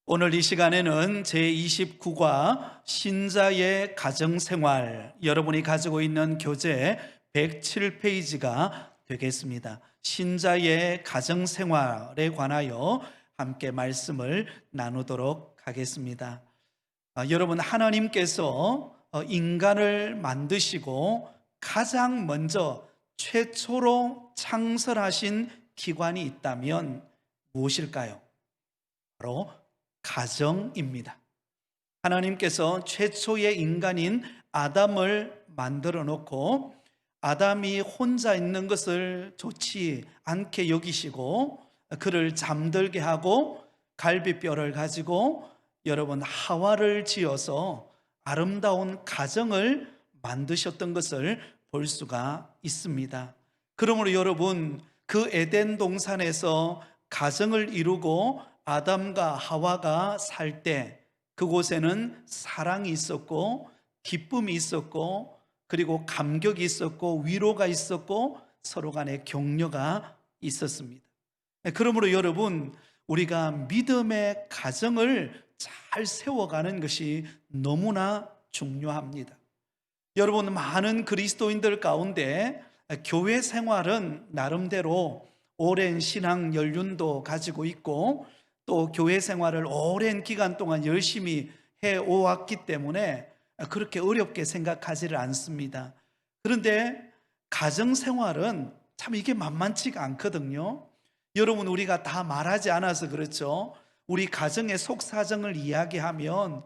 오늘 이 시간에는 제29과 신자의 가정생활, 여러분이 가지고 있는 교재 107페이지가 되겠습니다. 신자의 가정생활에 관하여 함께 말씀을 나누도록 하겠습니다. 여러분, 하나님께서 인간을 만드시고 가장 먼저 최초로 창설하신 기관이 있다면 무엇일까요? 바로 가정입니다. 하나님께서 최초의 인간인 아담을 만들어 놓고 아담이 혼자 있는 것을 좋지 않게 여기시고 그를 잠들게 하고 갈비뼈를 가지고 여러분 하와를 지어서 아름다운 가정을 만드셨던 것을 볼 수가 있습니다. 그러므로 여러분, 그 에덴 동산에서 가정을 이루고 아담과 하와가 살 때 그곳에는 사랑이 있었고 기쁨이 있었고 그리고 감격이 있었고 위로가 있었고 서로 간에 격려가 있었습니다. 그러므로 여러분, 우리가 믿음의 가정을 잘 세워가는 것이 너무나 중요합니다. 여러분, 많은 그리스도인들 가운데 교회 생활은 나름대로 오랜 신앙 연륜도 가지고 있고 또 교회 생활을 오랜 기간 동안 열심히 해오았기 때문에 그렇게 어렵게 생각하지를 않습니다. 그런데 가정생활은 참 이게 만만치가 않거든요. 여러분, 우리가 다 말하지 않아서 그렇죠. 우리 가정의 속사정을 이야기하면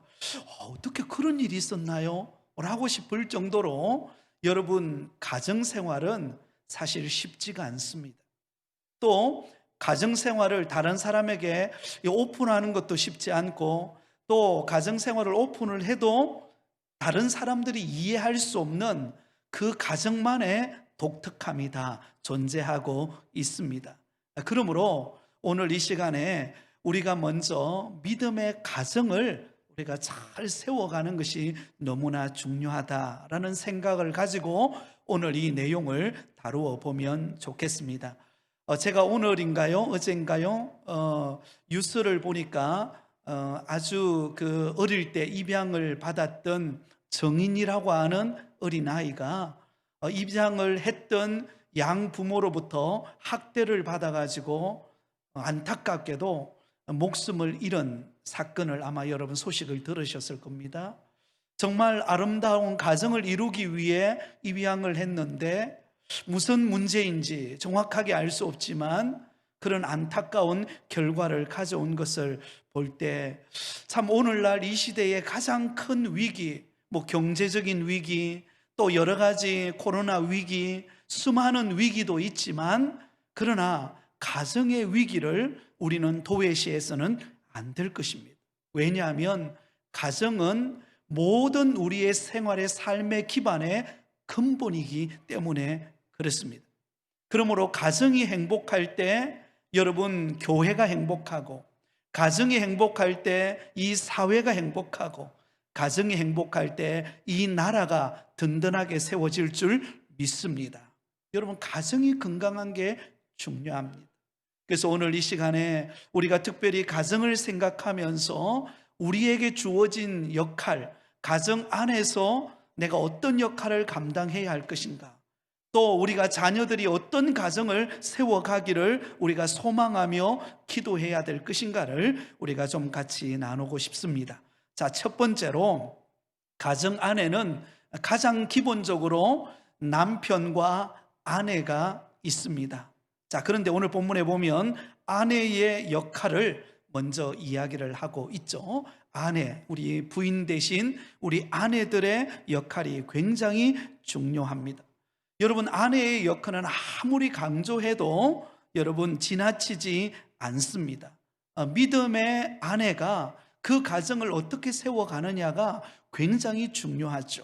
어떻게 그런 일이 있었나요? 라고 싶을 정도로 여러분, 가정생활은 사실 쉽지가 않습니다. 또 가정생활을 다른 사람에게 오픈하는 것도 쉽지 않고 또 가정생활을 오픈을 해도 다른 사람들이 이해할 수 없는 그 가정만의 독특함이 다 존재하고 있습니다. 그러므로 오늘 이 시간에 우리가 먼저 믿음의 가정을 우리가 잘 세워가는 것이 너무나 중요하다라는 생각을 가지고 오늘 이 내용을 다루어 보면 좋겠습니다. 제가 오늘인가요? 어젠가요? 뉴스를 보니까 아주 그 어릴 때 입양을 받았던 정인이라고 하는 어린아이가 입양을 했던 양부모로부터 학대를 받아가지고 안타깝게도 목숨을 잃은 사건을 아마 여러분 소식을 들으셨을 겁니다. 정말 아름다운 가정을 이루기 위해 입양을 했는데 무슨 문제인지 정확하게 알 수 없지만 그런 안타까운 결과를 가져온 것을 볼 때 참 오늘날 이 시대의 가장 큰 위기, 경제적인 위기, 또 여러 가지 코로나 위기, 수많은 위기도 있지만 그러나 가정의 위기를 우리는 도외시해서는 안 될 것입니다. 왜냐하면 가정은 모든 우리의 생활의 삶의 기반의 근본이기 때문에 그렇습니다. 그러므로 가정이 행복할 때 여러분 교회가 행복하고 가정이 행복할 때 이 사회가 행복하고 가정이 행복할 때 이 나라가 든든하게 세워질 줄 믿습니다. 여러분, 가정이 건강한 게 중요합니다. 그래서 오늘 이 시간에 우리가 특별히 가정을 생각하면서 우리에게 주어진 역할, 가정 안에서 내가 어떤 역할을 감당해야 할 것인가, 또 우리가 자녀들이 어떤 가정을 세워가기를 우리가 소망하며 기도해야 될 것인가를 우리가 좀 같이 나누고 싶습니다. 자, 첫 번째로 가정 안에는 가장 기본적으로 남편과 아내가 있습니다. 자, 그런데 오늘 본문에 보면 아내의 역할을 먼저 이야기를 하고 있죠. 아내, 우리 부인 대신 우리 아내들의 역할이 굉장히 중요합니다. 여러분, 아내의 역할은 아무리 강조해도 여러분 지나치지 않습니다. 믿음의 아내가 그 가정을 어떻게 세워가느냐가 굉장히 중요하죠.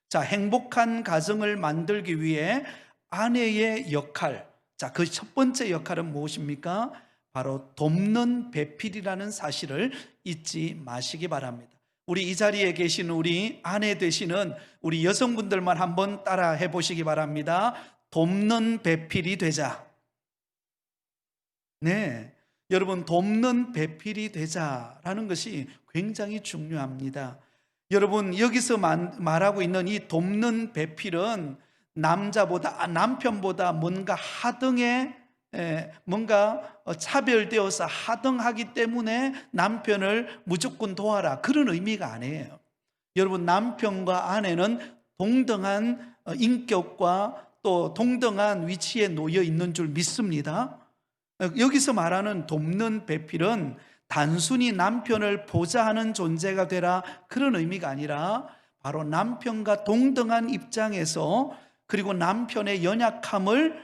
자, 행복한 가정을 만들기 위해 아내의 역할, 자, 그 첫 번째 역할은 무엇입니까? 바로 돕는 배필이라는 사실을 잊지 마시기 바랍니다. 우리 이 자리에 계신 우리 아내 되시는 우리 여성분들만 한번 따라 해보시기 바랍니다. 돕는 배필이 되자. 네, 여러분, 돕는 배필이 되자라는 것이 굉장히 중요합니다. 여러분, 여기서 말하고 있는 이 돕는 배필은 남편보다 뭔가 하등에 뭔가 차별되어서 하등하기 때문에 남편을 무조건 도와라, 그런 의미가 아니에요. 여러분, 남편과 아내는 동등한 인격과 또 동등한 위치에 놓여 있는 줄 믿습니다. 여기서 말하는 돕는 배필은 단순히 남편을 보좌하는 존재가 되라, 그런 의미가 아니라 바로 남편과 동등한 입장에서 그리고 남편의 연약함을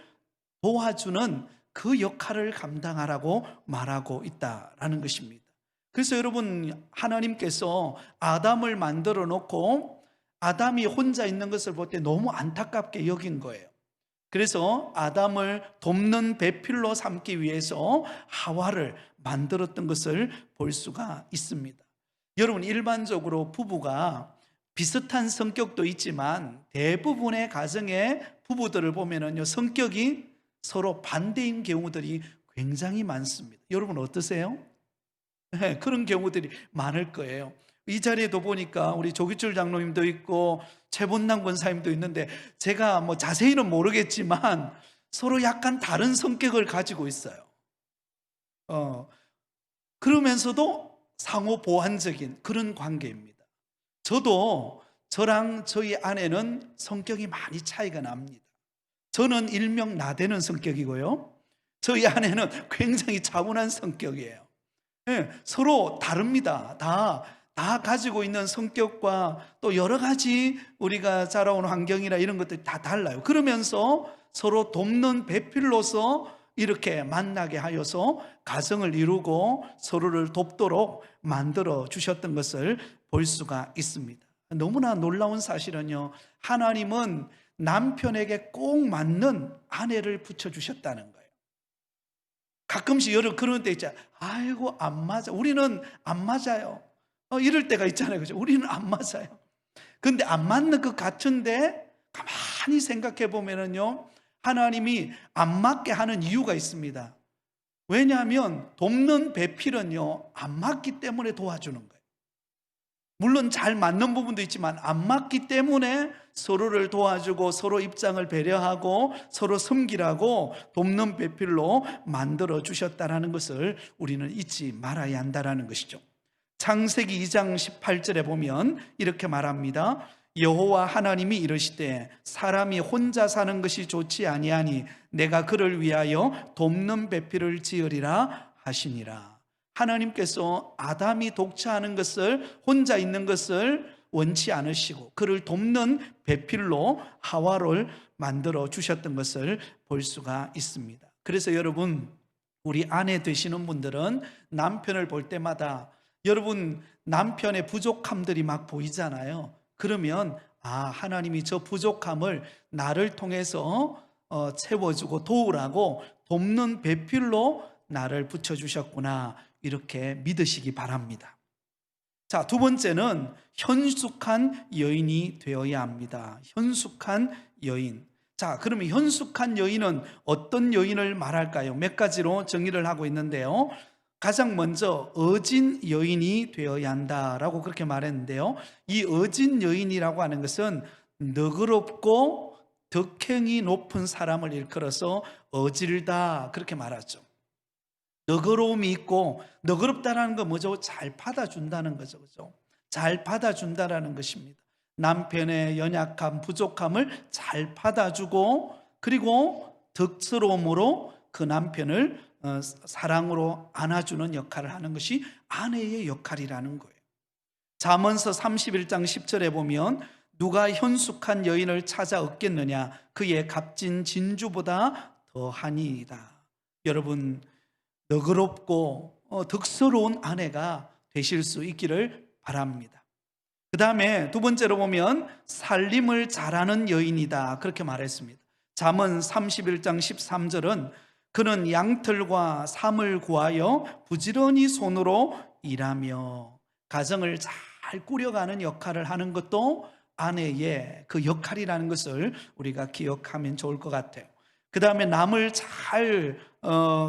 도와주는 그 역할을 감당하라고 말하고 있다라는 것입니다. 그래서 여러분, 하나님께서 아담을 만들어 놓고 아담이 혼자 있는 것을 볼 때 너무 안타깝게 여긴 거예요. 그래서 아담을 돕는 배필로 삼기 위해서 하와를 만들었던 것을 볼 수가 있습니다. 여러분, 일반적으로 부부가 비슷한 성격도 있지만 대부분의 가정의 부부들을 보면은요, 성격이 서로 반대인 경우들이 굉장히 많습니다. 여러분 어떠세요? 네, 그런 경우들이 많을 거예요. 이 자리에도 보니까 우리 조기철 장로님도 있고 최본남 권사님도 있는데, 제가 뭐 자세히는 모르겠지만 서로 약간 다른 성격을 가지고 있어요. 그러면서도 상호 보완적인 그런 관계입니다. 저도 저랑 저희 아내는 성격이 많이 차이가 납니다. 저는 일명 나대는 성격이고요, 저희 아내는 굉장히 차분한 성격이에요. 네, 서로 다릅니다. 다 가지고 있는 성격과 또 여러 가지 우리가 자라온 환경이나 이런 것들이 다 달라요. 그러면서 서로 돕는 배필로서 이렇게 만나게 하여서 가정을 이루고 서로를 돕도록 만들어 주셨던 것을 볼 수가 있습니다. 너무나 놀라운 사실은요, 하나님은 남편에게 꼭 맞는 아내를 붙여주셨다는 거예요. 가끔씩 여러분 그런 때 있잖아요. 아이고 안 맞아, 우리는 안 맞아요, 이럴 때가 있잖아요. 그죠? 우리는 안 맞아요. 근데 안 맞는 것 같은데 가만히 생각해 보면은요, 하나님이 안 맞게 하는 이유가 있습니다. 왜냐하면 돕는 배필은요, 안 맞기 때문에 도와주는 거예요. 물론 잘 맞는 부분도 있지만 안 맞기 때문에 서로를 도와주고 서로 입장을 배려하고 서로 섬기라고 돕는 배필로 만들어 주셨다는 것을 우리는 잊지 말아야 한다는 것이죠. 창세기 2장 18절에 보면 이렇게 말합니다. 여호와 하나님이 이르시되 사람이 혼자 사는 것이 좋지 아니하니 내가 그를 위하여 돕는 배필을 지으리라 하시니라. 하나님께서 아담이 독차하는 것을, 혼자 있는 것을 원치 않으시고 그를 돕는 배필로 하와를 만들어 주셨던 것을 볼 수가 있습니다. 그래서 여러분, 우리 아내 되시는 분들은 남편을 볼 때마다 여러분 남편의 부족함들이 막 보이잖아요. 그러면 하나님이 저 부족함을 나를 통해서 채워주고 도우라고 돕는 배필로 나를 붙여주셨구나, 이렇게 믿으시기 바랍니다. 자, 두 번째는 현숙한 여인이 되어야 합니다. 현숙한 여인. 자, 그러면 현숙한 여인은 어떤 여인을 말할까요? 몇 가지로 정의를 하고 있는데요, 가장 먼저 어진 여인이 되어야 한다라고 그렇게 말했는데요, 이 어진 여인이라고 하는 것은 너그럽고 덕행이 높은 사람을 일컬어서 어질다, 그렇게 말하죠. 너그러움이 있고, 너그럽다라는 건 뭐죠? 잘 받아준다는 거죠. 그죠? 잘 받아준다라는 것입니다. 남편의 연약함, 부족함을 잘 받아주고, 그리고 덕스러움으로 그 남편을 사랑으로 안아주는 역할을 하는 것이 아내의 역할이라는 거예요. 잠언서 31장 10절에 보면 누가 현숙한 여인을 찾아 얻겠느냐, 그의 값진 진주보다 더하니이다. 여러분, 너그럽고 덕스러운 아내가 되실 수 있기를 바랍니다. 그 다음에 두 번째로 보면 살림을 잘하는 여인이다, 그렇게 말했습니다. 잠언 31장 13절은 그는 양털과 삶을 구하여 부지런히 손으로 일하며, 가정을 잘 꾸려가는 역할을 하는 것도 아내의 그 역할이라는 것을 우리가 기억하면 좋을 것 같아요. 그 다음에 남을 잘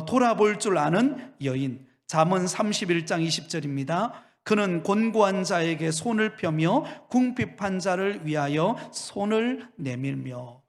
돌아볼 줄 아는 여인. 잠언 31장 20절입니다. 그는 곤고한 자에게 손을 펴며 궁핍한 자를 위하여 손을 내밀며.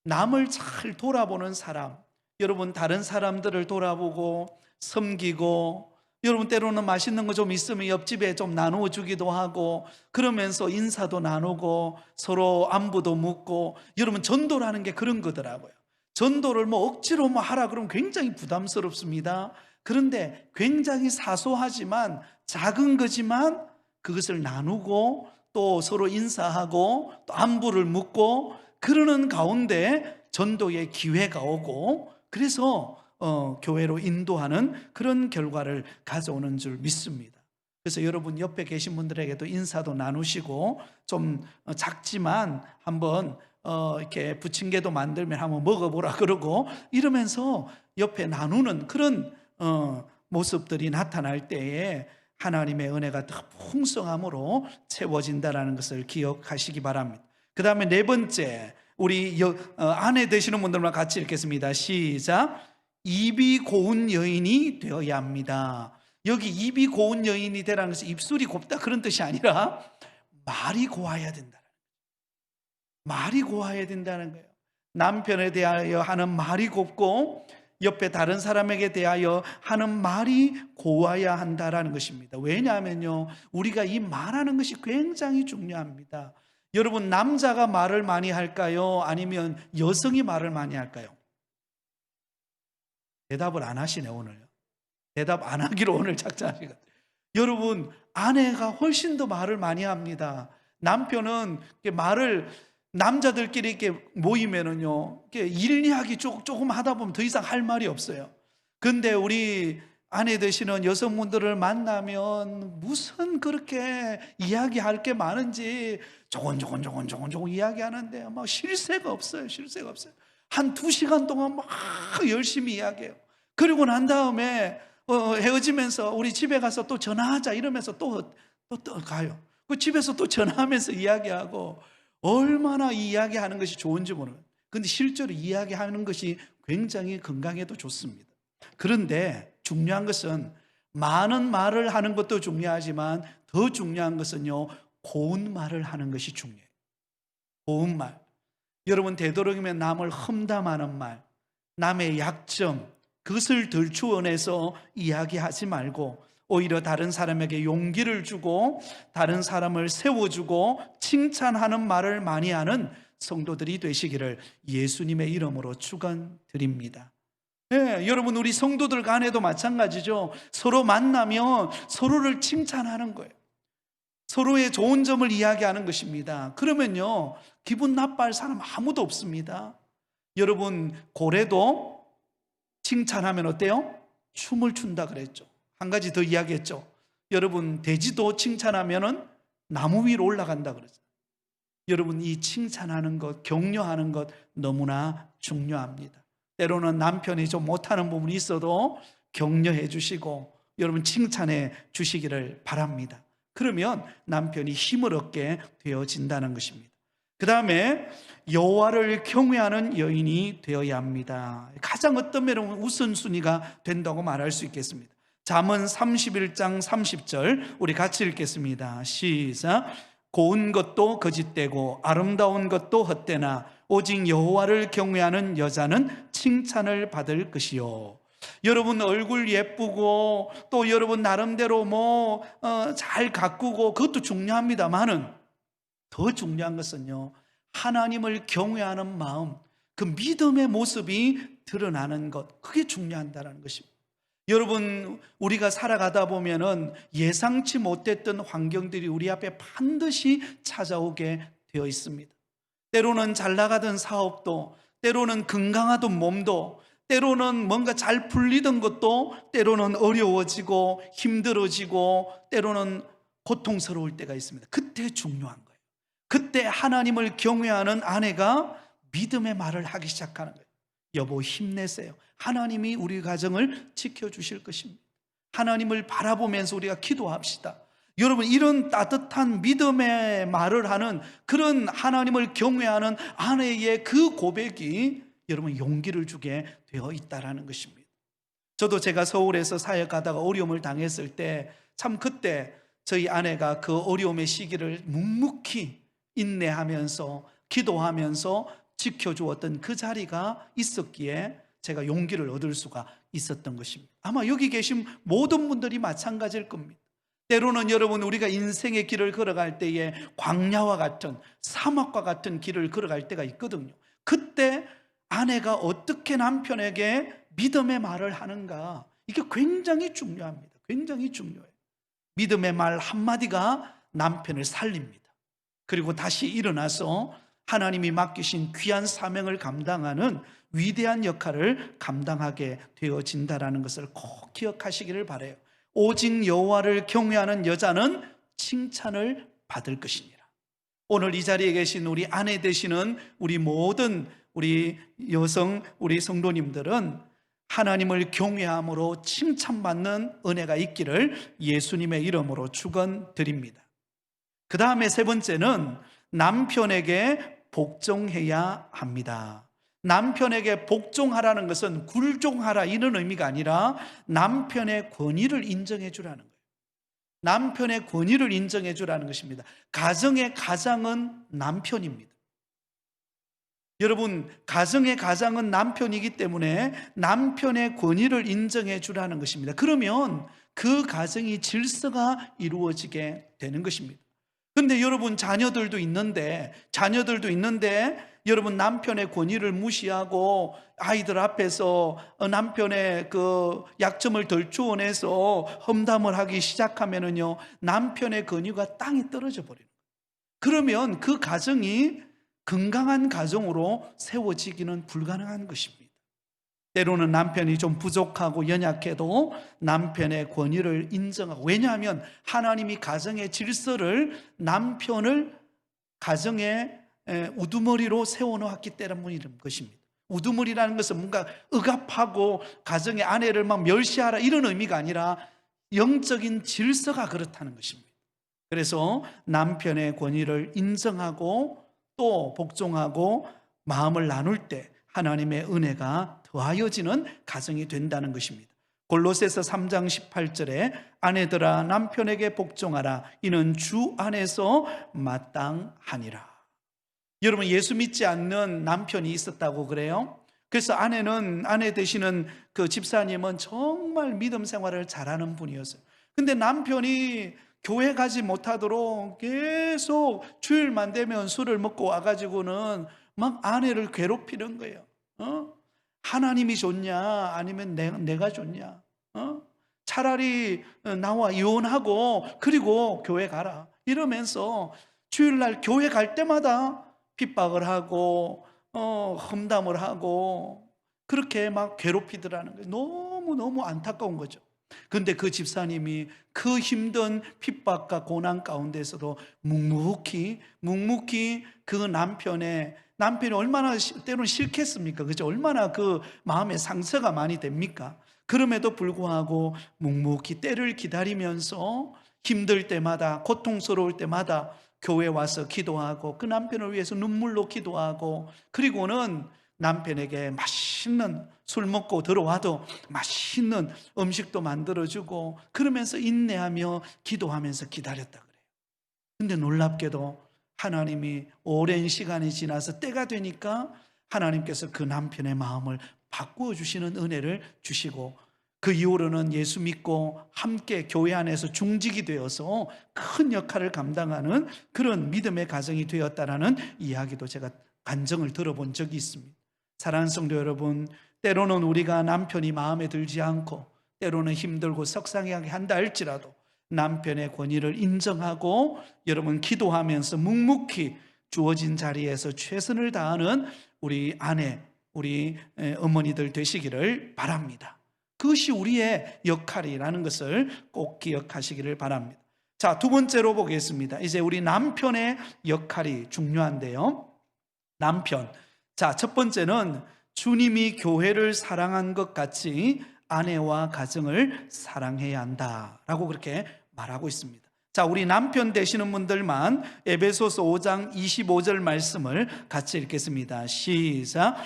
남을 잘 돌아보는 사람. 여러분, 다른 사람들을 돌아보고 섬기고, 여러분 때로는 맛있는 거 좀 있으면 옆집에 좀 나누어 주기도 하고, 그러면서 인사도 나누고 서로 안부도 묻고. 여러분, 전도라는 게 그런 거더라고요. 전도를 뭐 억지로 뭐 하라 그러면 굉장히 부담스럽습니다. 그런데 굉장히 사소하지만, 작은 거지만 그것을 나누고 또 서로 인사하고 또 안부를 묻고 그러는 가운데 전도의 기회가 오고, 그래서 교회로 인도하는 그런 결과를 가져오는 줄 믿습니다. 그래서 여러분 옆에 계신 분들에게도 인사도 나누시고, 좀 작지만 한번 이렇게 부침개도 만들면 한번 먹어보라 그러고, 이러면서 옆에 나누는 그런 모습들이 나타날 때에 하나님의 은혜가 더 풍성함으로 채워진다는 것을 기억하시기 바랍니다. 그 다음에 네 번째, 우리 아내 되시는 분들만 같이 읽겠습니다. 시작. 입이 고운 여인이 되어야 합니다. 여기 입이 고운 여인이 되라는 것은 입술이 곱다 그런 뜻이 아니라 말이 고와야 된다. 말이 고와야 된다는 거예요. 남편에 대하여 하는 말이 곱고 옆에 다른 사람에게 대하여 하는 말이 고와야 한다라는 것입니다. 왜냐하면요, 우리가 이 말하는 것이 굉장히 중요합니다. 여러분, 남자가 말을 많이 할까요? 아니면 여성이 말을 많이 할까요? 대답을 안 하시네 오늘. 대답 안 하기로 오늘 작정하시거든요. 여러분, 아내가 훨씬 더 말을 많이 합니다. 남편은 말을, 남자들끼리 이렇게 모이면은요, 이렇게 일 이야기 조금 하다 보면 더 이상 할 말이 없어요. 근데 우리 아내 되시는 여성분들을 만나면 무슨 그렇게 이야기할 게 많은지 조곤조곤 이야기하는데 막 쉴 새가 없어요. 쉴 새가 없어요. 한 2시간 동안 막 열심히 이야기해요. 그리고 난 다음에 헤어지면서 우리 집에 가서 또 전화하자 이러면서 또 가요. 그 집에서 또 전화하면서 이야기하고, 얼마나 이 이야기하는 것이 좋은지 모르겠어요. 그런데 실제로 이야기하는 것이 굉장히 건강에도 좋습니다. 그런데 중요한 것은, 많은 말을 하는 것도 중요하지만 더 중요한 것은요, 고운 말을 하는 것이 중요해요. 고운 말. 여러분, 되도록이면 남을 험담하는 말, 남의 약점, 그것을 들추어내서 이야기하지 말고 오히려 다른 사람에게 용기를 주고 다른 사람을 세워주고 칭찬하는 말을 많이 하는 성도들이 되시기를 예수님의 이름으로 축원드립니다. 네, 여러분, 우리 성도들 간에도 마찬가지죠. 서로 만나면 서로를 칭찬하는 거예요. 서로의 좋은 점을 이야기하는 것입니다. 그러면요, 기분 나빠할 사람 아무도 없습니다. 여러분, 고래도 칭찬하면 어때요? 춤을 춘다 그랬죠. 한 가지 더 이야기했죠. 여러분, 돼지도 칭찬하면 나무 위로 올라간다 그랬죠. 여러분, 이 칭찬하는 것, 격려하는 것 너무나 중요합니다. 때로는 남편이 좀 못하는 부분이 있어도 격려해 주시고 여러분 칭찬해 주시기를 바랍니다. 그러면 남편이 힘을 얻게 되어진다는 것입니다. 그 다음에 여호와를 경외하는 여인이 되어야 합니다. 가장 어떤 면은 우선순위가 된다고 말할 수 있겠습니다. 잠언 31장 30절 우리 같이 읽겠습니다. 시작. 고운 것도 거짓되고 아름다운 것도 헛되나 오직 여호와를 경외하는 여자는 칭찬을 받을 것이요. 여러분, 얼굴 예쁘고 또 여러분 나름대로 잘 가꾸고 그것도 중요합니다만은 더 중요한 것은요, 하나님을 경외하는 마음, 그 믿음의 모습이 드러나는 것, 그게 중요하다는 것입니다. 여러분, 우리가 살아가다 보면은 예상치 못했던 환경들이 우리 앞에 반드시 찾아오게 되어 있습니다. 때로는 잘 나가던 사업도, 때로는 건강하던 몸도, 때로는 뭔가 잘 풀리던 것도 때로는 어려워지고 힘들어지고 때로는 고통스러울 때가 있습니다. 그때 중요한 거예요. 그때 하나님을 경외하는 아내가 믿음의 말을 하기 시작하는 거예요. 여보, 힘내세요. 하나님이 우리 가정을 지켜주실 것입니다. 하나님을 바라보면서 우리가 기도합시다. 여러분, 이런 따뜻한 믿음의 말을 하는 그런 하나님을 경외하는 아내의 그 고백이 여러분 용기를 주게 되어 있다라는 것입니다. 저도 제가 서울에서 사역하다가 어려움을 당했을 때 참 그때 저희 아내가 그 어려움의 시기를 묵묵히 인내하면서 기도하면서 지켜주었던 그 자리가 있었기에 제가 용기를 얻을 수가 있었던 것입니다. 아마 여기 계신 모든 분들이 마찬가지일 겁니다. 때로는 여러분 우리가 인생의 길을 걸어갈 때에 광야와 같은 사막과 같은 길을 걸어갈 때가 있거든요. 그때 아내가 어떻게 남편에게 믿음의 말을 하는가, 이게 굉장히 중요합니다. 굉장히 중요해요. 믿음의 말 한마디가 남편을 살립니다. 그리고 다시 일어나서 하나님이 맡기신 귀한 사명을 감당하는 위대한 역할을 감당하게 되어진다는 것을 꼭 기억하시기를 바라요. 오직 여호와를 경외하는 여자는 칭찬을 받을 것이니라. 오늘 이 자리에 계신 우리 아내 되시는 우리 모든 우리 여성, 우리 성도님들은 하나님을 경외함으로 칭찬받는 은혜가 있기를 예수님의 이름으로 축원드립니다. 그 다음에 세 번째는 남편에게 복종해야 합니다. 남편에게 복종하라는 것은 굴종하라 이런 의미가 아니라 남편의 권위를 인정해 주라는 거예요. 남편의 권위를 인정해 주라는 것입니다. 가정의 가장은 남편입니다. 여러분, 가정의 가장은 남편이기 때문에 남편의 권위를 인정해 주라는 것입니다. 그러면 그 가정이 질서가 이루어지게 되는 것입니다. 근데 여러분 자녀들도 있는데 여러분 남편의 권위를 무시하고 아이들 앞에서 남편의 그 약점을 덜 추원해서 험담을 하기 시작하면은요, 남편의 권위가 땅에 떨어져 버려요. 그러면 그 가정이 건강한 가정으로 세워지기는 불가능한 것입니다. 때로는 남편이 좀 부족하고 연약해도 남편의 권위를 인정하고, 왜냐하면 하나님이 가정의 질서를 남편을 가정의 우두머리로 세워놓았기 때문인 것입니다. 우두머리라는 것은 뭔가 억압하고 가정의 아내를 막 멸시하라 이런 의미가 아니라 영적인 질서가 그렇다는 것입니다. 그래서 남편의 권위를 인정하고 또 복종하고 마음을 나눌 때 하나님의 은혜가 더하여지는 가정이 된다는 것입니다. 골로새서 3장 18절에 아내들아 남편에게 복종하라 이는 주 안에서 마땅하니라. 여러분, 예수 믿지 않는 남편이 있었다고 그래요. 그래서 아내 되시는 그 집사님은 정말 믿음 생활을 잘하는 분이었어요. 근데 남편이 교회 가지 못하도록 계속 주일만 되면 술을 먹고 와가지고는 막 아내를 괴롭히는 거예요. 하나님이 좋냐 아니면 내가 좋냐? 차라리 나와 이혼하고 그리고 교회 가라 이러면서 주일날 교회 갈 때마다 핍박을 하고 험담을 하고 그렇게 막 괴롭히더라는 거예요. 너무너무 안타까운 거죠. 그런데 그 집사님이 그 힘든 핍박과 고난 가운데서도 묵묵히 그 남편이 얼마나 때로는 싫겠습니까? 그죠? 얼마나 그 마음에 상처가 많이 됩니까? 그럼에도 불구하고 묵묵히 때를 기다리면서 힘들 때마다 고통스러울 때마다 교회 와서 기도하고 그 남편을 위해서 눈물로 기도하고 그리고는 남편에게 맛있는 술 먹고 들어와도 맛있는 음식도 만들어주고 그러면서 인내하며 기도하면서 기다렸다 그래요. 근데 놀랍게도 하나님이 오랜 시간이 지나서 때가 되니까 하나님께서 그 남편의 마음을 바꾸어 주시는 은혜를 주시고 그 이후로는 예수 믿고 함께 교회 안에서 중직이 되어서 큰 역할을 감당하는 그런 믿음의 가정이 되었다라는 이야기도 제가 간증을 들어본 적이 있습니다. 사랑하는 성도 여러분, 때로는 우리가 남편이 마음에 들지 않고 때로는 힘들고 속상하게 한다 할지라도 남편의 권위를 인정하고 여러분 기도하면서 묵묵히 주어진 자리에서 최선을 다하는 우리 아내, 우리 어머니들 되시기를 바랍니다. 그것이 우리의 역할이라는 것을 꼭 기억하시기를 바랍니다. 자, 두 번째로 보겠습니다. 이제 우리 남편의 역할이 중요한데요. 남편. 자, 첫 번째는 주님이 교회를 사랑한 것 같이 아내와 가정을 사랑해야 한다라고 그렇게 말하고 있습니다. 자, 우리 남편 되시는 분들만 에베소서 5장 25절 말씀을 같이 읽겠습니다. 시작.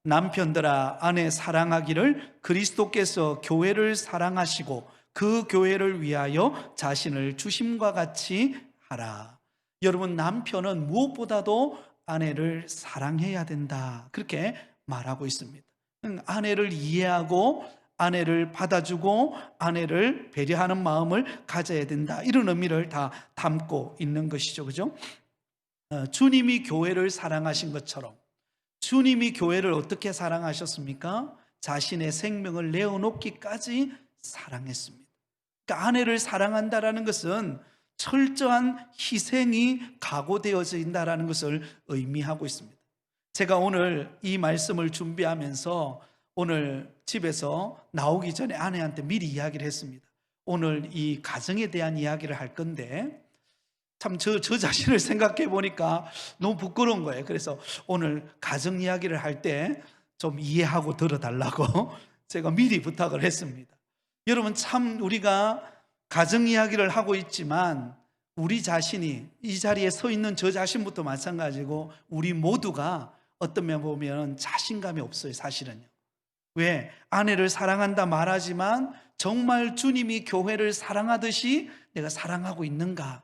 남편들아 아내 사랑하기를 그리스도께서 교회를 사랑하시고 그 교회를 위하여 자신을 주심과 같이 하라. 여러분, 남편은 무엇보다도 아내를 사랑해야 된다, 그렇게 말하고 있습니다. 아내를 이해하고 아내를 받아주고 아내를 배려하는 마음을 가져야 된다, 이런 의미를 다 담고 있는 것이죠. 그죠? 주님이 교회를 사랑하신 것처럼 주님이 교회를 어떻게 사랑하셨습니까? 자신의 생명을 내어놓기까지 사랑했습니다. 그러니까 아내를 사랑한다라는 것은 철저한 희생이 각오되어진다라는 것을 의미하고 있습니다. 제가 오늘 이 말씀을 준비하면서 오늘 집에서 나오기 전에 아내한테 미리 이야기를 했습니다. 오늘 이 가정에 대한 이야기를 할 건데 참 저 자신을 생각해 보니까 너무 부끄러운 거예요. 그래서 오늘 가정 이야기를 할 때 좀 이해하고 들어달라고 제가 미리 부탁을 했습니다. 여러분, 참 우리가 가정 이야기를 하고 있지만 우리 자신이, 이 자리에 서 있는 저 자신부터 마찬가지고 우리 모두가 어떤 면 보면 자신감이 없어요, 사실은요. 왜? 아내를 사랑한다 말하지만 정말 주님이 교회를 사랑하듯이 내가 사랑하고 있는가?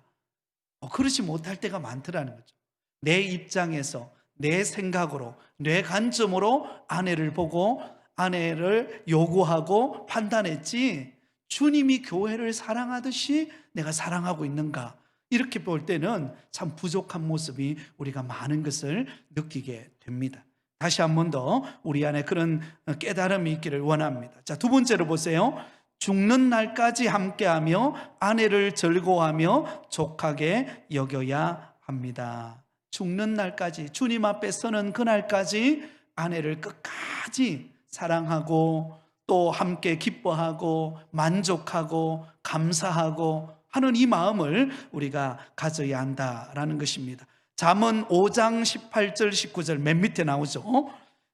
그렇지 못할 때가 많더라는 거죠. 내 입장에서, 내 생각으로, 내 관점으로 아내를 보고 아내를 요구하고 판단했지, 주님이 교회를 사랑하듯이 내가 사랑하고 있는가? 이렇게 볼 때는 참 부족한 모습이 우리가 많은 것을 느끼게 됩니다. 다시 한 번 더 우리 안에 그런 깨달음이 있기를 원합니다. 자, 두 번째로 보세요. 죽는 날까지 함께하며 아내를 즐거워하며 족하게 여겨야 합니다. 죽는 날까지, 주님 앞에 서는 그날까지 아내를 끝까지 사랑하고 또 함께 기뻐하고 만족하고 감사하고 하는 이 마음을 우리가 가져야 한다라는 것입니다. 잠언 5장 18절 19절 맨 밑에 나오죠.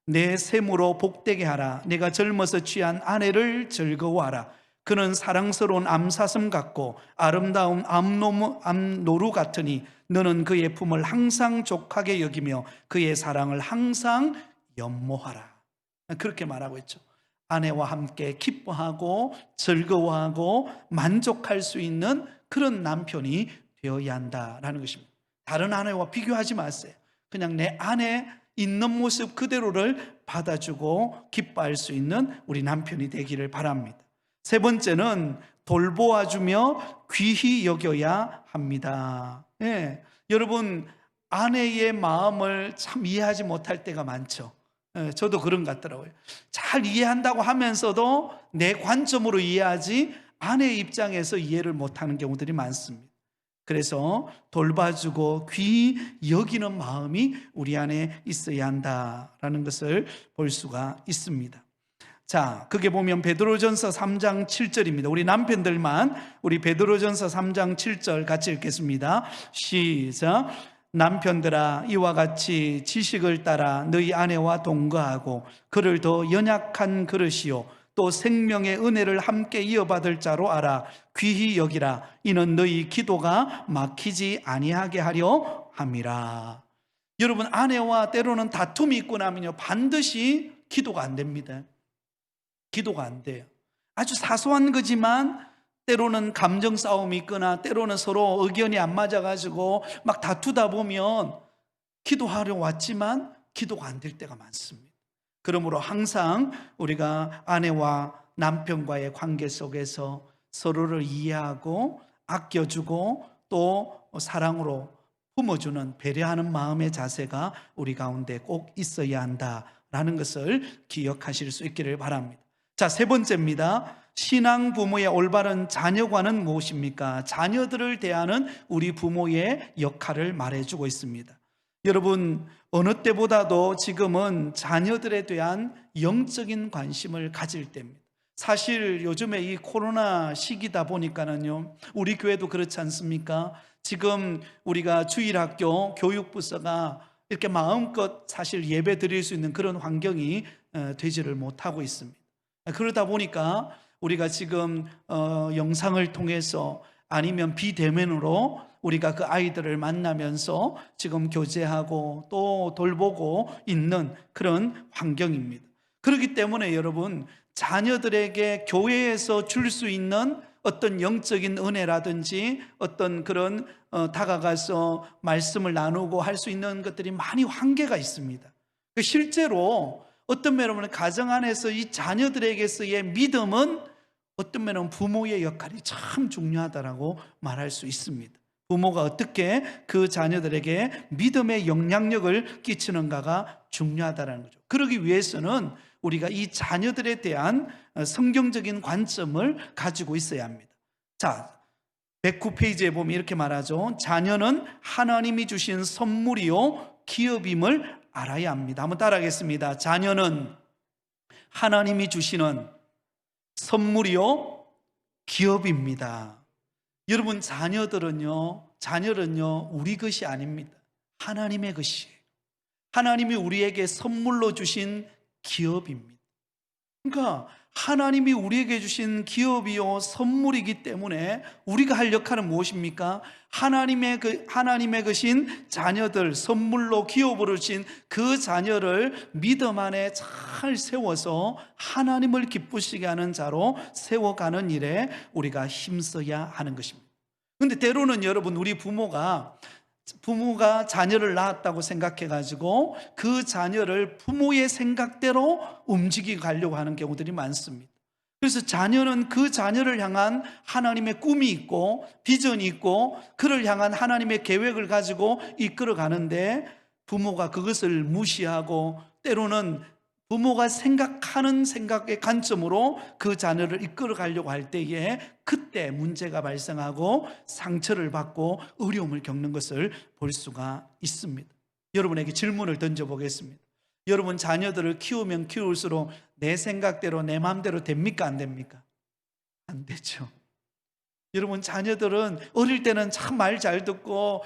내 샘으로 복되게 하라. 내가 젊어서 취한 아내를 즐거워하라. 그는 사랑스러운 암사슴 같고 아름다운 암노루 같으니 너는 그의 품을 항상 족하게 여기며 그의 사랑을 항상 연모하라. 그렇게 말하고 있죠. 아내와 함께 기뻐하고 즐거워하고 만족할 수 있는 그런 남편이 되어야 한다라는 것입니다. 다른 아내와 비교하지 마세요. 그냥 내 안에 있는 모습 그대로를 받아주고 기뻐할 수 있는 우리 남편이 되기를 바랍니다. 세 번째는 돌보아주며 귀히 여겨야 합니다. 예, 여러분, 아내의 마음을 참 이해하지 못할 때가 많죠. 예, 저도 그런 것 같더라고요. 잘 이해한다고 하면서도 내 관점으로 이해하지 아내의 입장에서 이해를 못하는 경우들이 많습니다. 그래서 돌봐주고 귀히 여기는 마음이 우리 안에 있어야 한다라는 것을 볼 수가 있습니다. 자, 그게 보면 베드로전서 3장 7절입니다. 우리 남편들만 우리 베드로전서 3장 7절 같이 읽겠습니다. 시작. 남편들아 이와 같이 지식을 따라 너희 아내와 동거하고 그를 더 연약한 그릇이요 또 생명의 은혜를 함께 이어받을 자로 알아. 귀히 여기라. 이는 너희 기도가 막히지 아니하게 하려 함이라. 여러분, 아내와 때로는 다툼이 있고 나면요 반드시 기도가 안 됩니다. 기도가 안 돼요. 아주 사소한 거지만 때로는 감정 싸움이 있거나 때로는 서로 의견이 안 맞아가지고 막 다투다 보면 기도하려 왔지만 기도가 안 될 때가 많습니다. 그러므로 항상 우리가 아내와 남편과의 관계 속에서 서로를 이해하고 아껴주고 또 사랑으로 품어주는 배려하는 마음의 자세가 우리 가운데 꼭 있어야 한다라는 것을 기억하실 수 있기를 바랍니다. 자, 세 번째입니다. 신앙 부모의 올바른 자녀관은 무엇입니까? 자녀들을 대하는 우리 부모의 역할을 말해주고 있습니다. 여러분, 어느 때보다도 지금은 자녀들에 대한 영적인 관심을 가질 때입니다. 사실 요즘에 이 코로나 시기다 보니까는요, 우리 교회도 그렇지 않습니까? 지금 우리가 주일학교 교육부서가 이렇게 마음껏 사실 예배 드릴 수 있는 그런 환경이 되지를 못하고 있습니다. 그러다 보니까 우리가 지금 영상을 통해서 아니면 비대면으로 우리가 그 아이들을 만나면서 지금 교제하고 또 돌보고 있는 그런 환경입니다. 그렇기 때문에 여러분, 자녀들에게 교회에서 줄 수 있는 어떤 영적인 은혜라든지 어떤 그런 다가가서 말씀을 나누고 할 수 있는 것들이 많이 한계가 있습니다. 실제로 어떤 면으로는 가정 안에서 이 자녀들에게서의 믿음은 어떤 면은 부모의 역할이 참 중요하다라고 말할 수 있습니다. 부모가 어떻게 그 자녀들에게 믿음의 영향력을 끼치는가가 중요하다는 거죠. 그러기 위해서는 우리가 이 자녀들에 대한 성경적인 관점을 가지고 있어야 합니다. 자, 109페이지에 보면 이렇게 말하죠. 자녀는 하나님이 주신 선물이요 기업임을 알아야 합니다. 한번 따라하겠습니다. 자녀는 하나님이 주시는 선물이요 기업입니다. 여러분, 자녀는요 우리 것이 아닙니다. 하나님의 것이에요. 하나님이 우리에게 선물로 주신 기업입니다. 그러니까 하나님이 우리에게 주신 기업이요 선물이기 때문에 우리가 할 역할은 무엇입니까? 하나님의 것인 자녀들, 선물로 기업으로 주신 그 자녀를 믿음 안에 잘 세워서 하나님을 기쁘시게 하는 자로 세워가는 일에 우리가 힘써야 하는 것입니다. 그런데 때로는 여러분, 우리 부모가 자녀를 낳았다고 생각해가지고 그 자녀를 부모의 생각대로 움직이고 가려고 하는 경우들이 많습니다. 그래서 자녀는 그 자녀를 향한 하나님의 꿈이 있고 비전이 있고 그를 향한 하나님의 계획을 가지고 이끌어 가는데, 부모가 그것을 무시하고 때로는 부모가 생각하는 생각의 관점으로 그 자녀를 이끌어 가려고 할 때에 그때 문제가 발생하고 상처를 받고 어려움을 겪는 것을 볼 수가 있습니다. 여러분에게 질문을 던져보겠습니다. 여러분, 자녀들을 키우면 키울수록 내 생각대로 내 마음대로 됩니까? 안 됩니까? 안 되죠. 여러분, 자녀들은 어릴 때는 참 말 잘 듣고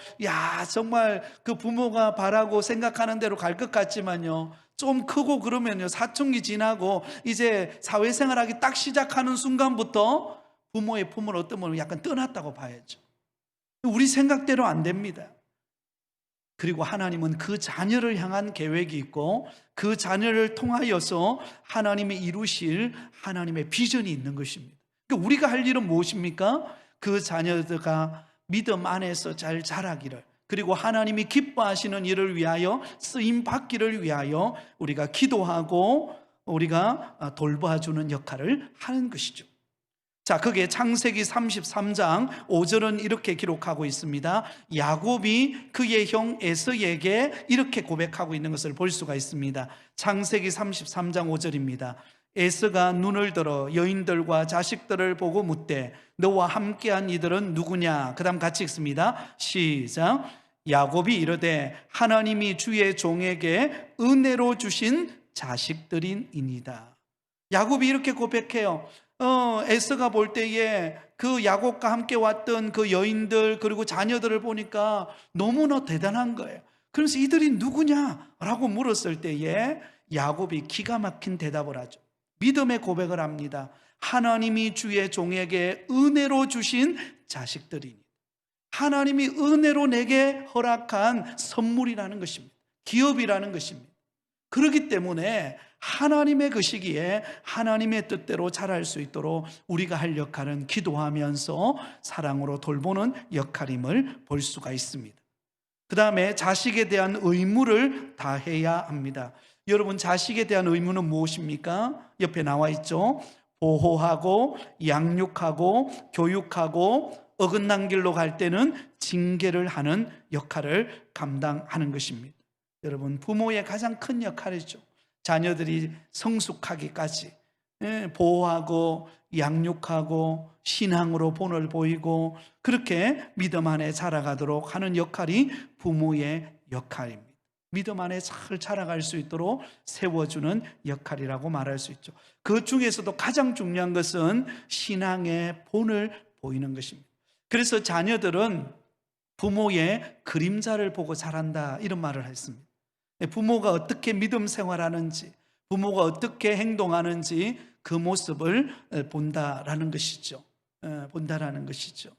정말 그 부모가 바라고 생각하는 대로 갈 것 같지만요, 좀 크고 그러면요, 사춘기 지나고 이제 사회생활하기 딱 시작하는 순간부터 부모의 품을 어떤 분은 약간 떠났다고 봐야죠. 우리 생각대로 안 됩니다. 그리고 하나님은 그 자녀를 향한 계획이 있고 그 자녀를 통하여서 하나님이 이루실 하나님의 비전이 있는 것입니다. 그러니까 우리가 할 일은 무엇입니까? 그 자녀들과 믿음 안에서 잘 자라기를, 그리고 하나님이 기뻐하시는 일을 위하여 쓰임 받기를 위하여 우리가 기도하고 우리가 돌봐주는 역할을 하는 것이죠. 자, 그게 창세기 33장 5절은 이렇게 기록하고 있습니다. 야곱이 그의 형 에서에게 이렇게 고백하고 있는 것을 볼 수가 있습니다. 창세기 33장 5절입니다. 에서가 눈을 들어 여인들과 자식들을 보고 묻되 너와 함께한 이들은 누구냐? 그 다음 같이 읽습니다. 시작. 야곱이 이르되 하나님이 주의 종에게 은혜로 주신 자식들이니이다. 야곱이 이렇게 고백해요. 에서가 볼 때에 그 야곱과 함께 왔던 그 여인들 그리고 자녀들을 보니까 너무나 대단한 거예요. 그래서 이들이 누구냐라고 물었을 때에 야곱이 기가 막힌 대답을 하죠. 믿음의 고백을 합니다. 하나님이 주의 종에게 은혜로 주신 자식들이니, 하나님이 은혜로 내게 허락한 선물이라는 것입니다. 기업이라는 것입니다. 그렇기 때문에 하나님의 것이기에 하나님의 뜻대로 자랄 수 있도록 우리가 할 역할은 기도하면서 사랑으로 돌보는 역할임을 볼 수가 있습니다. 그 다음에 자식에 대한 의무를 다해야 합니다. 여러분, 자식에 대한 의무는 무엇입니까? 옆에 나와 있죠. 보호하고 양육하고 교육하고 어긋난 길로 갈 때는 징계를 하는 역할을 감당하는 것입니다. 여러분, 부모의 가장 큰 역할이죠. 자녀들이 성숙하기까지 보호하고 양육하고 신앙으로 본을 보이고 그렇게 믿음 안에 자라가도록 하는 역할이 부모의 역할입니다. 믿음 안에 잘 자라갈 수 있도록 세워주는 역할이라고 말할 수 있죠. 그 중에서도 가장 중요한 것은 신앙의 본을 보이는 것입니다. 그래서 자녀들은 부모의 그림자를 보고 자란다, 이런 말을 했습니다. 부모가 어떻게 믿음 생활하는지, 부모가 어떻게 행동하는지 그 모습을 본다라는 것이죠. 본다라는 것이죠.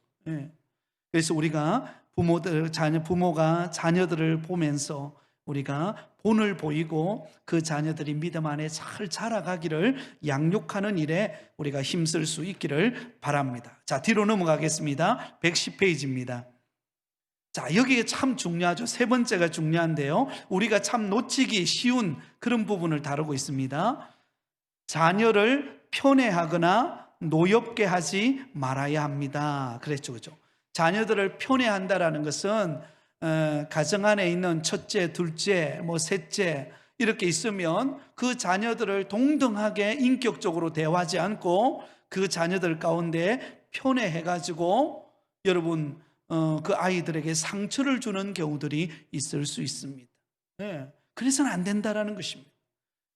그래서 우리가 부모가 자녀들을 보면서 우리가 본을 보이고 그 자녀들이 믿음 안에 잘 자라가기를 양육하는 일에 우리가 힘쓸 수 있기를 바랍니다. 자, 뒤로 넘어가겠습니다. 110페이지입니다. 자, 여기에 참 중요하죠. 세 번째가 중요한데요, 우리가 참 놓치기 쉬운 그런 부분을 다루고 있습니다. 자녀를 편애하거나 노엽게 하지 말아야 합니다. 그랬죠, 그죠? 자녀들을 편애한다라는 것은 가정 안에 있는 첫째, 둘째, 셋째 이렇게 있으면 그 자녀들을 동등하게 인격적으로 대화하지 않고 그 자녀들 가운데 편애해가지고 여러분 그 아이들에게 상처를 주는 경우들이 있을 수 있습니다. 그래서는 안 된다라는 것입니다.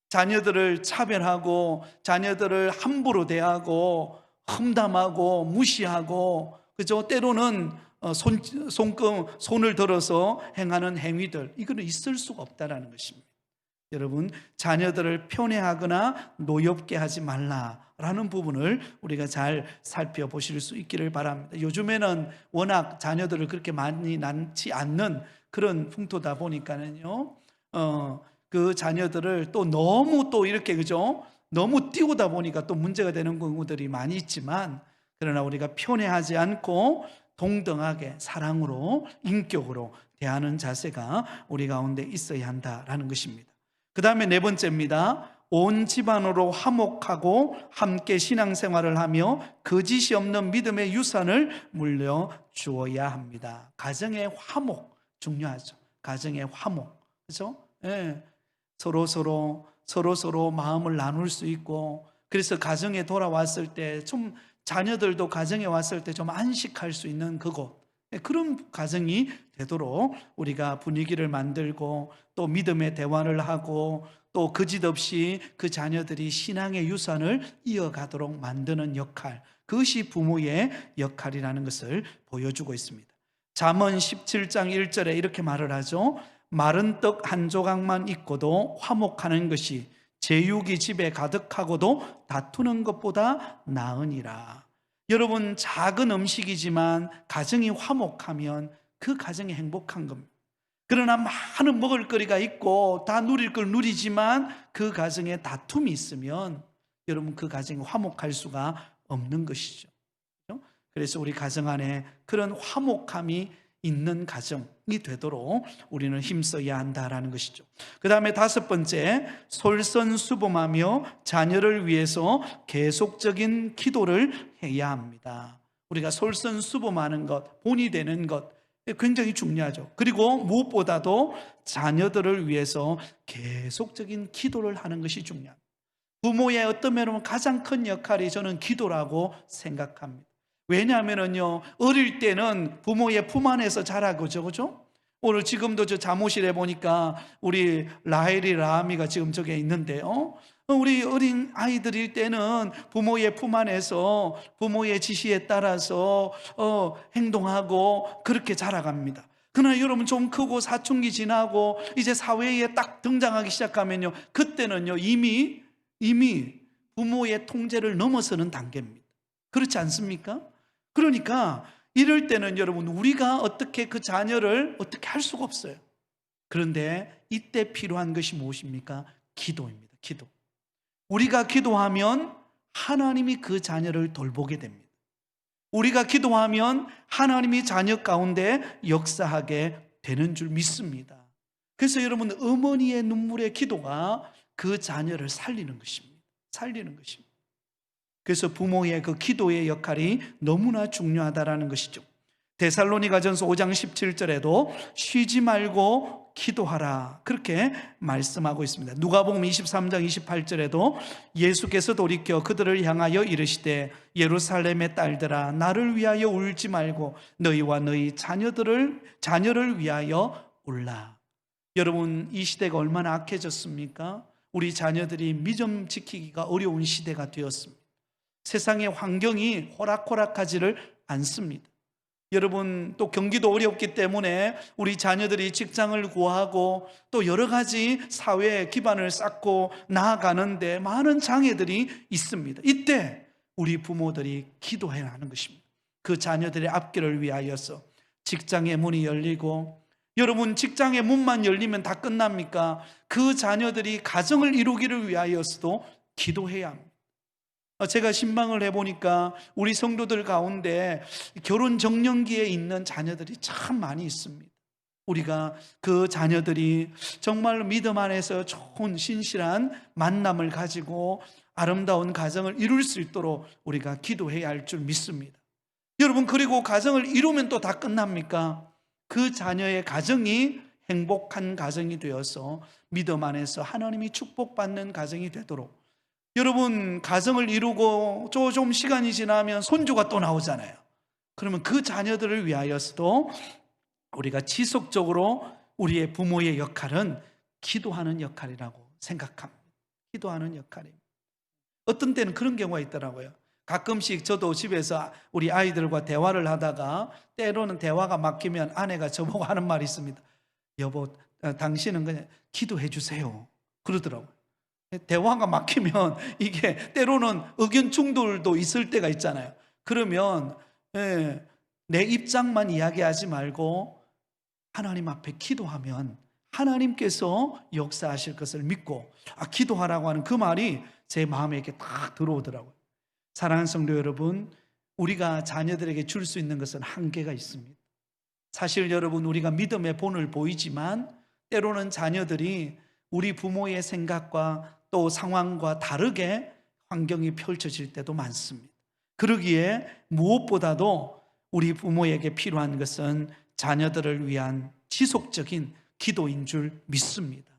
자녀들을 차별하고 자녀들을 함부로 대하고 험담하고 무시하고, 그죠? 때로는 손을 들어서 행하는 행위들, 이거는 있을 수가 없다라는 것입니다. 여러분, 자녀들을 편애하거나 노엽게 하지 말라라는 부분을 우리가 잘 살펴보실 수 있기를 바랍니다. 요즘에는 워낙 자녀들을 그렇게 많이 낳지 않는 그런 풍토다 보니까는요, 그 자녀들을 또 너무 또 이렇게, 그죠? 너무 띄우다 보니까 또 문제가 되는 경우들이 많이 있지만, 그러나 우리가 편애하지 않고 동등하게 사랑으로 인격으로 대하는 자세가 우리 가운데 있어야 한다라는 것입니다. 그 다음에 네 번째입니다. 온 집안으로 화목하고 함께 신앙생활을 하며 거짓이 없는 믿음의 유산을 물려주어야 합니다. 가정의 화목 중요하죠. 가정의 화목, 그렇죠? 서로 마음을 나눌 수 있고, 그래서 가정에 돌아왔을 때 좀, 자녀들도 가정에 왔을 때 좀 안식할 수 있는 그곳, 그런 가정이 되도록 우리가 분위기를 만들고 또 믿음의 대화를 하고 또 거짓 없이 그 자녀들이 신앙의 유산을 이어가도록 만드는 역할, 그것이 부모의 역할이라는 것을 보여주고 있습니다. 잠언 17장 1절에 이렇게 말을 하죠. 마른 떡 한 조각만 있고도 화목하는 것이 제육이 집에 가득하고도 다투는 것보다 나으니라. 여러분, 작은 음식이지만 가정이 화목하면 그 가정이 행복한 겁니다. 그러나 많은 먹을거리가 있고 다 누릴 걸 누리지만 그 가정에 다툼이 있으면 여러분, 그 가정이 화목할 수가 없는 것이죠. 그래서 우리 가정 안에 그런 화목함이 있는 가정이 되도록 우리는 힘써야 한다라는 것이죠. 그 다음에 다섯 번째, 솔선수범하며 자녀를 위해서 계속적인 기도를 해야 합니다. 우리가 솔선수범하는 것, 본이 되는 것 굉장히 중요하죠. 그리고 무엇보다도 자녀들을 위해서 계속적인 기도를 하는 것이 중요합니다. 부모의 어떤 면으로 가장 큰 역할이 저는 기도라고 생각합니다. 왜냐하면요, 어릴 때는 부모의 품 안에서 자라고죠, 그죠? 오늘 지금도 저 잠옷실에 보니까 우리 라미가 지금 저게 있는데요, 우리 어린 아이들일 때는 부모의 품 안에서 부모의 지시에 따라서 행동하고 그렇게 자라갑니다. 그러나 여러분, 좀 크고 사춘기 지나고 이제 사회에 딱 등장하기 시작하면요, 그때는요 이미 부모의 통제를 넘어서는 단계입니다. 그렇지 않습니까? 그러니까 이럴 때는 여러분, 우리가 어떻게 그 자녀를 어떻게 할 수가 없어요. 그런데 이때 필요한 것이 무엇입니까? 기도입니다. 기도. 우리가 기도하면 하나님이 그 자녀를 돌보게 됩니다. 우리가 기도하면 하나님이 자녀 가운데 역사하게 되는 줄 믿습니다. 그래서 여러분, 어머니의 눈물의 기도가 그 자녀를 살리는 것입니다. 살리는 것입니다. 그래서 부모의 그 기도의 역할이 너무나 중요하다라는 것이죠. 데살로니가전서 5장 17절에도 쉬지 말고 기도하라, 그렇게 말씀하고 있습니다. 누가복음 23장 28절에도 예수께서 돌이켜 그들을 향하여 이르시되 예루살렘의 딸들아, 나를 위하여 울지 말고 너희와 너희 자녀를 위하여 울라. 여러분, 이 시대가 얼마나 악해졌습니까? 우리 자녀들이 믿음 지키기가 어려운 시대가 되었습니다. 세상의 환경이 호락호락하지를 않습니다. 여러분, 또 경기도 어렵기 때문에 우리 자녀들이 직장을 구하고 또 여러 가지 사회의 기반을 쌓고 나아가는데 많은 장애들이 있습니다. 이때 우리 부모들이 기도해야 하는 것입니다. 그 자녀들의 앞길을 위하여서, 직장의 문이 열리고, 여러분 직장의 문만 열리면 다 끝납니까? 그 자녀들이 가정을 이루기를 위하여서도 기도해야 합니다. 제가 신방을 해보니까 우리 성도들 가운데 결혼 정년기에 있는 자녀들이 참 많이 있습니다. 우리가 그 자녀들이 정말 믿음 안에서 좋은 신실한 만남을 가지고 아름다운 가정을 이룰 수 있도록 우리가 기도해야 할 줄 믿습니다. 여러분, 그리고 가정을 이루면 또 다 끝납니까? 그 자녀의 가정이 행복한 가정이 되어서 믿음 안에서 하나님이 축복받는 가정이 되도록, 여러분 가정을 이루고 좀 시간이 지나면 손주가 또 나오잖아요. 그러면 그 자녀들을 위하여서도 우리가 지속적으로 우리의 부모의 역할은 기도하는 역할이라고 생각합니다. 기도하는 역할입니다. 어떤 때는 그런 경우가 있더라고요. 가끔씩 저도 집에서 우리 아이들과 대화를 하다가 때로는 대화가 막히면 아내가 저보고 하는 말이 있습니다. 여보, 당신은 그냥 기도해 주세요, 그러더라고요. 대화가 막히면 이게 때로는 의견 충돌도 있을 때가 있잖아요. 그러면 내 입장만 이야기하지 말고 하나님 앞에 기도하면 하나님께서 역사하실 것을 믿고, 기도하라고 하는 그 말이 제 마음에 이렇게 딱 들어오더라고요. 사랑하는 성도 여러분, 우리가 자녀들에게 줄 수 있는 것은 한계가 있습니다. 사실 여러분, 우리가 믿음의 본을 보이지만 때로는 자녀들이 우리 부모의 생각과 또 상황과 다르게 환경이 펼쳐질 때도 많습니다. 그러기에 무엇보다도 우리 부모에게 필요한 것은 자녀들을 위한 지속적인 기도인 줄 믿습니다.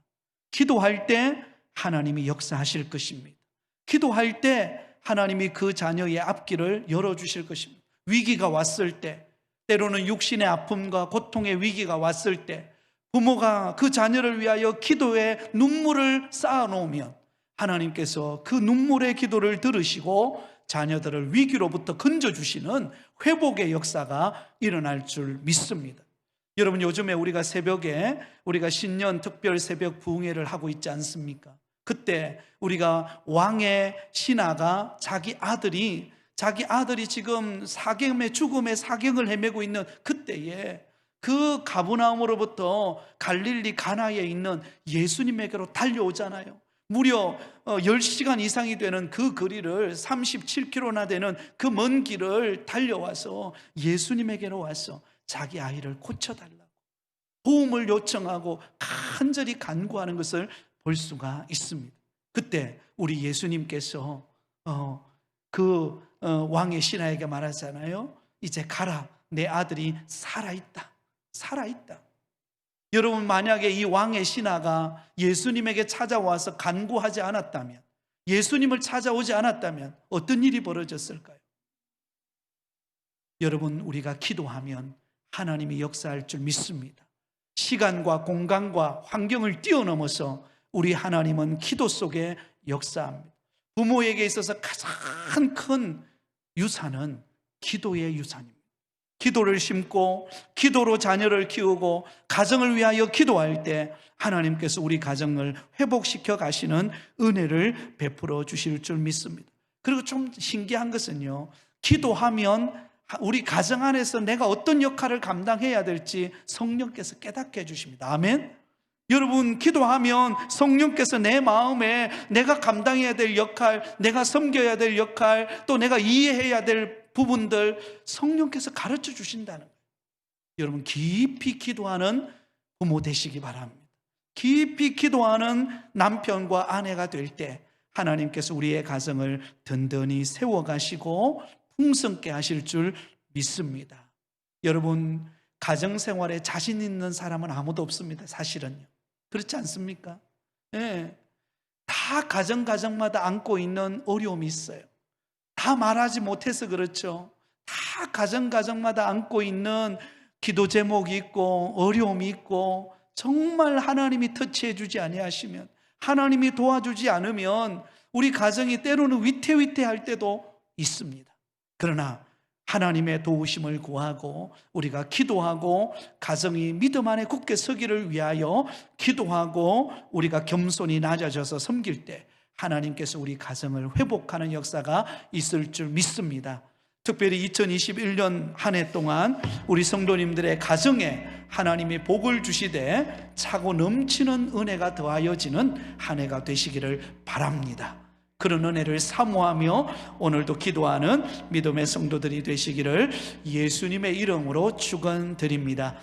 기도할 때 하나님이 역사하실 것입니다. 기도할 때 하나님이 그 자녀의 앞길을 열어주실 것입니다. 위기가 왔을 때, 때로는 육신의 아픔과 고통의 위기가 왔을 때 부모가 그 자녀를 위하여 기도에 눈물을 쌓아놓으면 하나님께서 그 눈물의 기도를 들으시고 자녀들을 위기로부터 건져주시는 회복의 역사가 일어날 줄 믿습니다. 여러분, 요즘에 우리가 새벽에 우리가 신년 특별 새벽 부흥회를 하고 있지 않습니까? 그때 우리가 왕의 신하가 자기 아들이 지금 죽음의 사경을 헤매고 있는 그때에 그 가버나움으로부터 갈릴리 가나에 있는 예수님에게로 달려오잖아요. 무려 10시간 이상이 되는 그 거리를, 37km나 되는 그 먼 길을 달려와서 예수님에게로 와서 자기 아이를 고쳐달라고 도움을 요청하고 간절히 간구하는 것을 볼 수가 있습니다. 그때 우리 예수님께서 왕의 신하에게 말하잖아요. 이제 가라, 내 아들이 살아있다. 여러분, 만약에 이 왕의 신하가 예수님에게 찾아와서 간구하지 않았다면, 예수님을 찾아오지 않았다면 어떤 일이 벌어졌을까요? 여러분, 우리가 기도하면 하나님이 역사할 줄 믿습니다. 시간과 공간과 환경을 뛰어넘어서 우리 하나님은 기도 속에 역사합니다. 부모에게 있어서 가장 큰 유산은 기도의 유산입니다. 기도를 심고 기도로 자녀를 키우고 가정을 위하여 기도할 때 하나님께서 우리 가정을 회복시켜 가시는 은혜를 베풀어 주실 줄 믿습니다. 그리고 좀 신기한 것은요, 기도하면 우리 가정 안에서 내가 어떤 역할을 감당해야 될지 성령께서 깨닫게 해주십니다. 아멘. 여러분, 기도하면 성령께서 내 마음에 내가 감당해야 될 역할, 내가 섬겨야 될 역할, 또 내가 이해해야 될 부분들 성령께서 가르쳐 주신다는 거예요. 여러분, 깊이 기도하는 부모 되시기 바랍니다. 깊이 기도하는 남편과 아내가 될 때 하나님께서 우리의 가정을 든든히 세워가시고 풍성케 하실 줄 믿습니다. 여러분, 가정생활에 자신 있는 사람은 아무도 없습니다. 사실은요. 그렇지 않습니까? 네. 다 가정마다 안고 있는 어려움이 있어요. 다 말하지 못해서 그렇죠. 다 가정마다 안고 있는 기도 제목이 있고 어려움이 있고, 정말 하나님이 터치해 주지 아니하시면, 하나님이 도와주지 않으면 우리 가정이 때로는 위태위태할 때도 있습니다. 그러나 하나님의 도우심을 구하고 우리가 기도하고 가정이 믿음 안에 굳게 서기를 위하여 기도하고 우리가 겸손히 낮아져서 섬길 때 하나님께서 우리 가정을 회복하는 역사가 있을 줄 믿습니다. 특별히 2021년 한 해 동안 우리 성도님들의 가정에 하나님이 복을 주시되 차고 넘치는 은혜가 더하여지는 한 해가 되시기를 바랍니다. 그런 은혜를 사모하며 오늘도 기도하는 믿음의 성도들이 되시기를 예수님의 이름으로 축원드립니다.